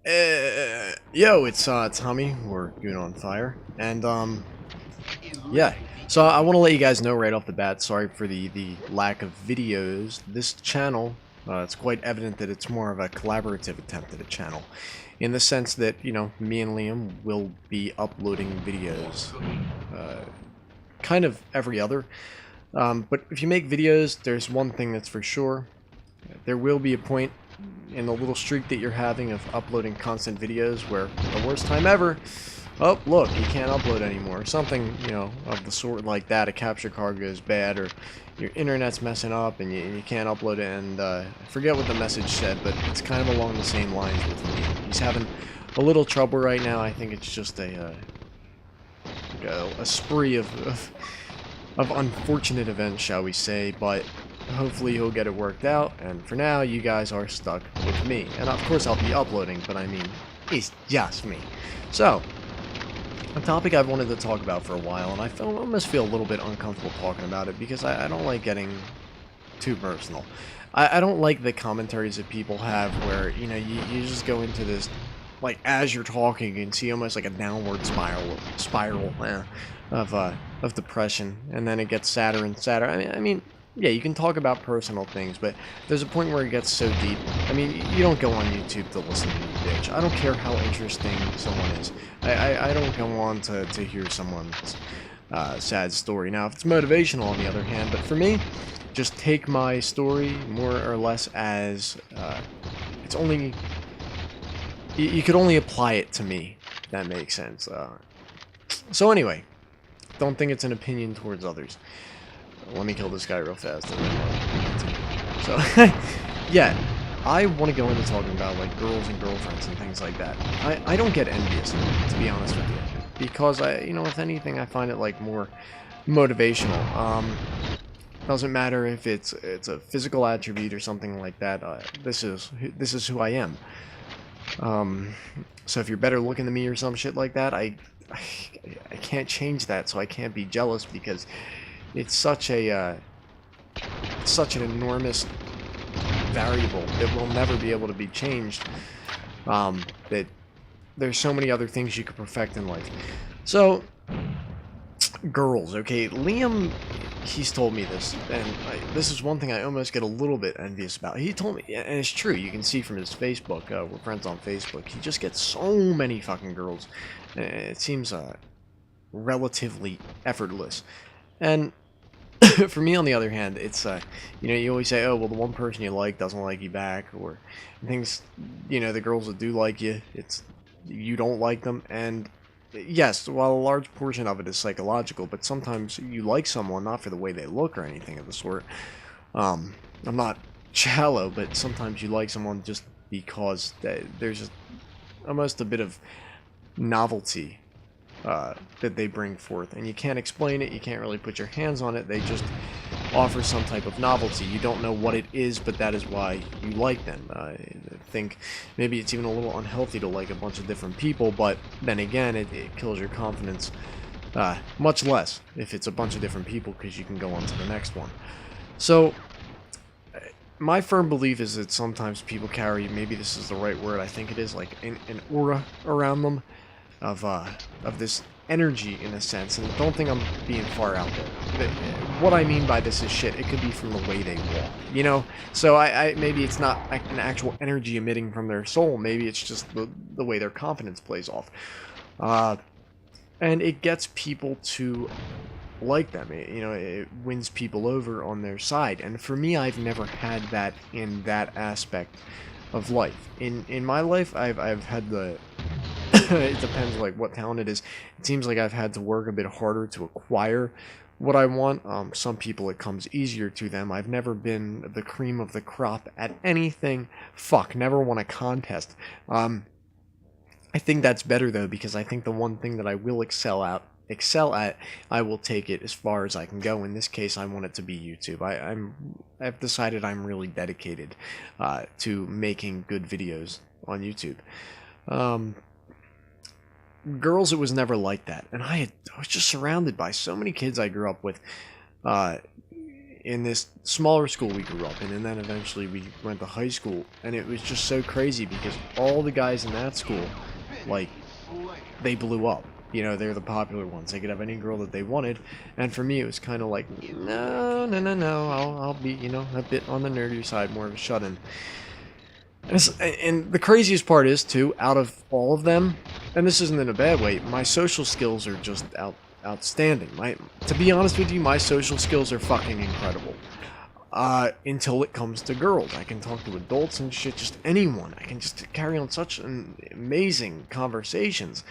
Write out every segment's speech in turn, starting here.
Yo, it's Tommy, or Goonin on Fire, and yeah. So I want to let you guys know right off the bat. Sorry for the lack of videos. This channel, it's quite evident that it's more of a collaborative attempt at a channel, in the sense that me and Liam will be uploading videos, kind of every other. But if you make videos, there's one thing that's for sure: there will be a point in the little streak that you're having of uploading constant videos where the worst time ever, oh look, you can't upload anymore, something of the sort like that. A capture card goes bad, or your internet's messing up and you can't upload it. And I forget what the message said, but it's kind of along the same lines with me. He's having a little trouble right now. I think it's just a spree of unfortunate events, shall we say, but hopefully he'll get it worked out, and for now, you guys are stuck with me. And of course I'll be uploading, but I mean, it's just me. So, a topic I've wanted to talk about for a while, and I almost feel a little bit uncomfortable talking about it, because I don't like getting too personal. I don't like the commentaries that people have where, you just go into this, like, as you're talking, you can see almost like a downward spiral of depression, and then it gets sadder and sadder. I mean, yeah, you can talk about personal things, but there's a point where it gets so deep. I mean, you don't go on YouTube to listen to me bitch. I don't care how interesting someone is. I don't go on to hear someone's sad story. Now, if it's motivational, on the other hand, but for me, just take my story more or less as it's only... You could only apply it to me, if that makes sense. So anyway, don't think it's an opinion towards others. Let me kill this guy real fast. So, yeah, I want to go into talking about, like, girls and girlfriends and things like that. I don't get envious, to be honest with you, because if anything, I find it, like, more motivational. Doesn't matter if it's a physical attribute or something like that. This is who I am. So if you're better looking than me or some shit like that, I can't change that, so I can't be jealous, because it's such an enormous variable that will never be able to be changed. That there's so many other things you could perfect in life. So, girls, okay, Liam, he's told me this, and this is one thing I almost get a little bit envious about. He told me, and it's true, you can see from his Facebook, we're friends on Facebook, he just gets so many fucking girls. It seems relatively effortless. And for me, on the other hand, it's you always say, oh well, the one person you like doesn't like you back, or things, the girls that do like you, you don't like them. And yes, while a large portion of it is psychological, but sometimes you like someone not for the way they look or anything of the sort. I'm not shallow, but sometimes you like someone just because there's almost a bit of novelty that they bring forth, and you can't explain it, you can't really put your hands on it, they just offer some type of novelty. You don't know what it is, but that is why you like them. I think maybe it's even a little unhealthy to like a bunch of different people, but then again, it kills your confidence much less if it's a bunch of different people, because you can go on to the next one. So my firm belief is that sometimes people carry, maybe this is the right word, I think it is, like an aura around them of this energy, in a sense, and don't think I'm being far out there. What I mean by this is shit. It could be from the way they walk, So maybe it's not an actual energy emitting from their soul. Maybe it's just the way their confidence plays off, and it gets people to like them. It wins people over on their side. And for me, I've never had that in that aspect of life. In my life, I've had the it depends, like, what talent it is. It seems like I've had to work a bit harder to acquire what I want. Some people, it comes easier to them. I've never been the cream of the crop at anything. Fuck, never won a contest. I think that's better, though, because I think the one thing that I will excel at, I will take it as far as I can go. In this case, I want it to be YouTube. I've decided I'm really dedicated to making good videos on YouTube. Girls, it was never like that, and I was just surrounded by so many kids I grew up with, in this smaller school we grew up in, and then eventually we went to high school, and it was just so crazy because all the guys in that school, like, they blew up. You know, they're the popular ones. They could have any girl that they wanted, and for me, it was kind of like, no, no, no, no. I'll be, you know, a bit on the nerdy side, more of a shut-in. And the craziest part is, too, out of all of them, and this isn't in a bad way, my social skills are just outstanding. To be honest with you, my social skills are fucking incredible. Until it comes to girls. I can talk to adults and shit, just anyone. I can just carry on such amazing conversations.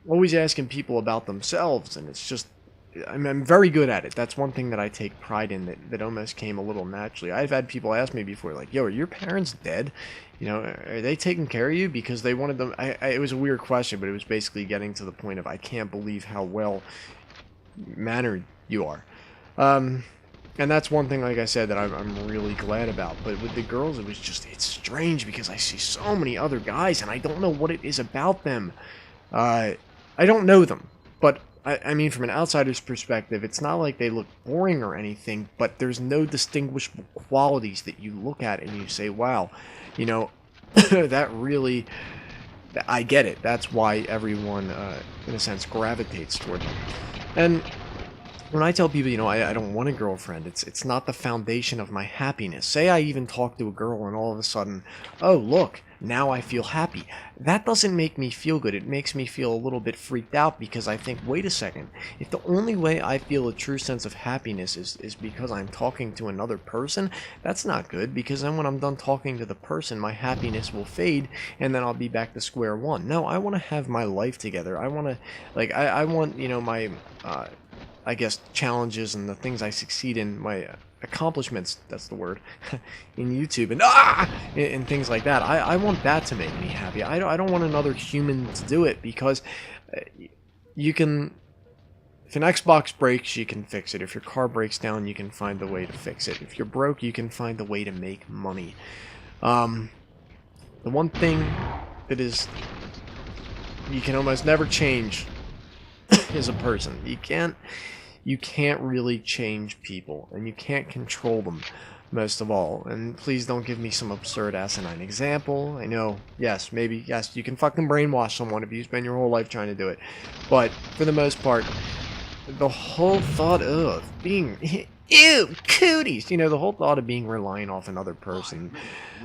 Always asking people about themselves, and it's just, I'm very good at it. That's one thing that I take pride in, that almost came a little naturally. I've had people ask me before, like, yo, are your parents dead? You know, are they taking care of you? Because they wanted them. It was a weird question, but it was basically getting to the point of, I can't believe how well mannered you are. And that's one thing, like I said, that I'm really glad about. But with the girls, it was just, it's strange because I see so many other guys, and I don't know what it is about them. I don't know them, but I mean, from an outsider's perspective, it's not like they look boring or anything, but there's no distinguishable qualities that you look at and you say, wow, you know, that really, I get it. That's why everyone, in a sense, gravitates toward them. And when I tell people, you know, I don't want a girlfriend, it's not the foundation of my happiness. Say I even talk to a girl and all of a sudden, oh, look, now I feel happy. That doesn't make me feel good. It makes me feel a little bit freaked out because I think, wait a second, if the only way I feel a true sense of happiness is because I'm talking to another person, that's not good, because then when I'm done talking to the person, my happiness will fade and then I'll be back to square one. No, I want to have my life together. I want to, like, I want, you know, my, I guess, challenges and the things I succeed in, my accomplishments, that's the word, in YouTube and things like that. I want that to make me happy. I don't want another human to do it, because you can, if an Xbox breaks, you can fix it. If your car breaks down, you can find a way to fix it. If you're broke, you can find a way to make money. The one thing that is, you can almost never change is a person. You can't really change people, and you can't control them, most of all. And please don't give me some absurd asinine example. I know, yes, maybe, yes, you can fucking brainwash someone if you spend your whole life trying to do it. But for the most part, the whole thought of being, ew, cooties, you know, the whole thought of being reliant off another person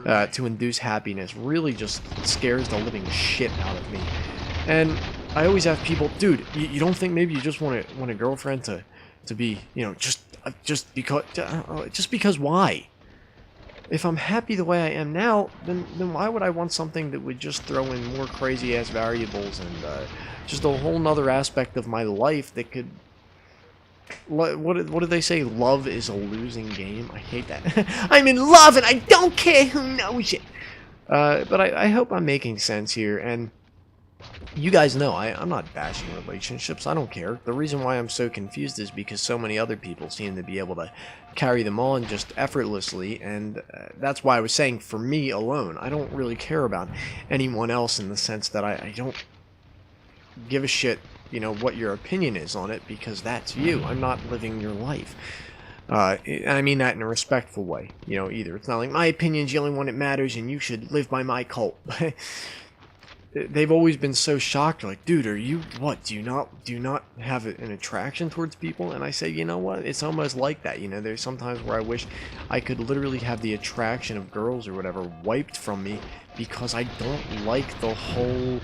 to induce happiness really just scares the living shit out of me. And I always have people, dude, you don't think maybe you just want a girlfriend to be, you know, just because why? If I'm happy the way I am now, then why would I want something that would just throw in more crazy ass variables and just a whole nother aspect of my life that could, what do they say? Love is a losing game. I hate that. I'm in love and I don't care who knows it. But I hope I'm making sense here, and you guys know I'm not bashing relationships. I don't care. The reason why I'm so confused is because so many other people seem to be able to carry them on just effortlessly, and that's why I was saying, for me alone, I don't really care about anyone else, in the sense that I don't give a shit, you know, what your opinion is on it, because that's you. I'm not living your life. And I mean that in a respectful way, you know, either. It's not like my opinion's the only one that matters and you should live by my cult. They've always been so shocked, like, dude, are you, what, do you not have an attraction towards people? And I say, you know what, it's almost like that, you know, there's sometimes where I wish I could literally have the attraction of girls or whatever wiped from me, because I don't like the whole,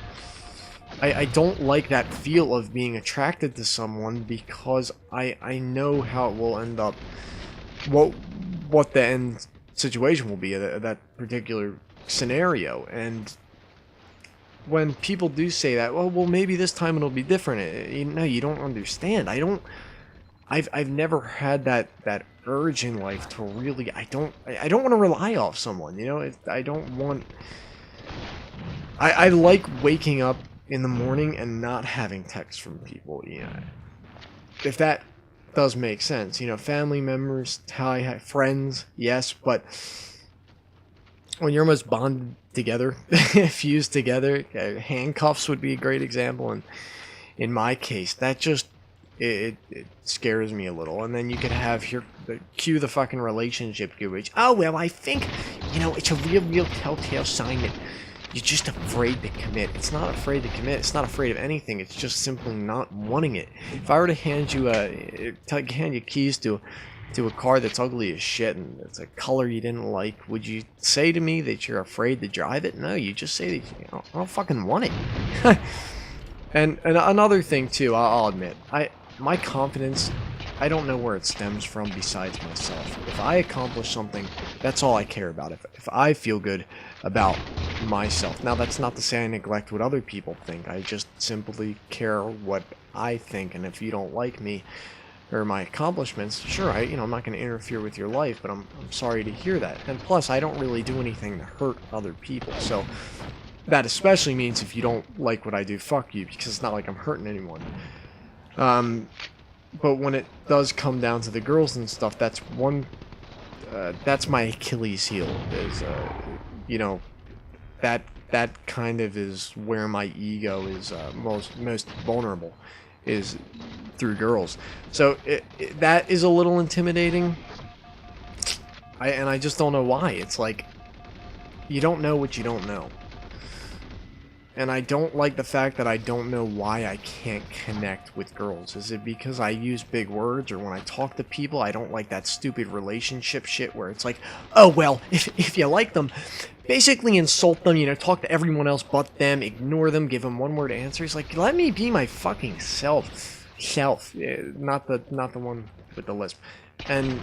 I don't like that feel of being attracted to someone, because I know how it will end up, what the end situation will be of that particular scenario. And when people do say that, well, maybe this time it'll be different. No, you don't understand. I've never had that urge in life to really, I don't want to rely off someone, you know. I don't want, I like waking up in the morning and not having texts from people, you know, if that does make sense, you know. Family members, friends, yes, but when you're almost bonded together, fused together, handcuffs would be a great example, and in my case, that just, it scares me a little. And then you could have here, cue the fucking relationship guru. Oh, well, I think, you know, it's a real telltale sign that you're just afraid to commit. It's not afraid to commit. It's not afraid of anything. It's just simply not wanting it. If I were to hand you hand you keys to a car that's ugly as shit and it's a color you didn't like, would you say to me that you're afraid to drive it? No, you just say that I don't fucking want it. and another thing too, I'll admit, my confidence, I don't know where it stems from besides myself. If I accomplish something, that's all I care about. If I feel good about myself. Now, that's not to say I neglect what other people think. I just simply care what I think. And if you don't like me or my accomplishments, sure, I'm not going to interfere with your life, but I'm sorry to hear that. And plus, I don't really do anything to hurt other people. So that especially means if you don't like what I do, fuck you, because it's not like I'm hurting anyone. But when it does come down to the girls and stuff, that's that's my Achilles heel, is, that kind of is where my ego is most vulnerable, is through girls. So that is a little intimidating. I just don't know why. It's like, you don't know what you don't know. And I don't like the fact that I don't know why I can't connect with girls. Is it because I use big words, or when I talk to people, I don't like that stupid relationship shit where it's like, oh, well, if you like them, basically insult them, talk to everyone else but them, ignore them, give them one-word answers. Like, let me be my fucking self. Not the one with the lisp. And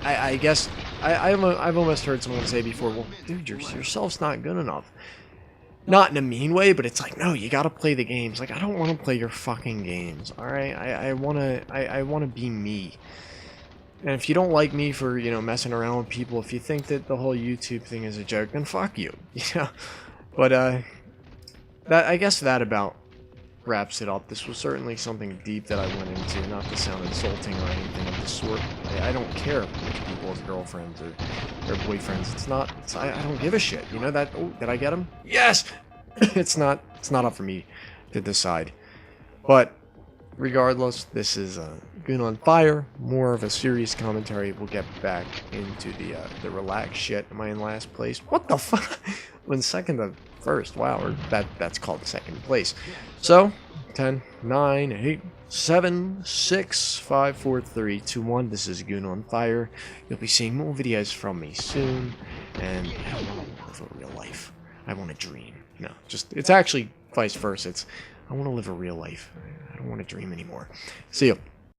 I guess I've almost heard someone say before, well, dude, yourself's not good enough. Not in a mean way, but it's like, no, you gotta play the games. Like, I don't want to play your fucking games, alright? I wanna be me. And if you don't like me for, messing around with people, if you think that the whole YouTube thing is a joke, then fuck you. But, I guess that about wraps it up. This was certainly something deep that I went into, not to sound insulting or anything of the sort. I don't care which people as girlfriends or boyfriends. I don't give a shit. That, oh, did I get him? Yes! It's not up for me to decide. But regardless, this is Goonin on Fire, more of a serious commentary. We'll get back into the relaxed shit. Am I in last place? What the fuck? When second to first. Wow, or that's called second place. So, 10, 9, 8, 7, 6, 5, 4, 3, 2, 1. This is Goonin on Fire. You'll be seeing more videos from me soon. And I don't want to live a real life. I want to dream. No, it's actually vice versa. I want to live a real life. I don't want to dream anymore. See you.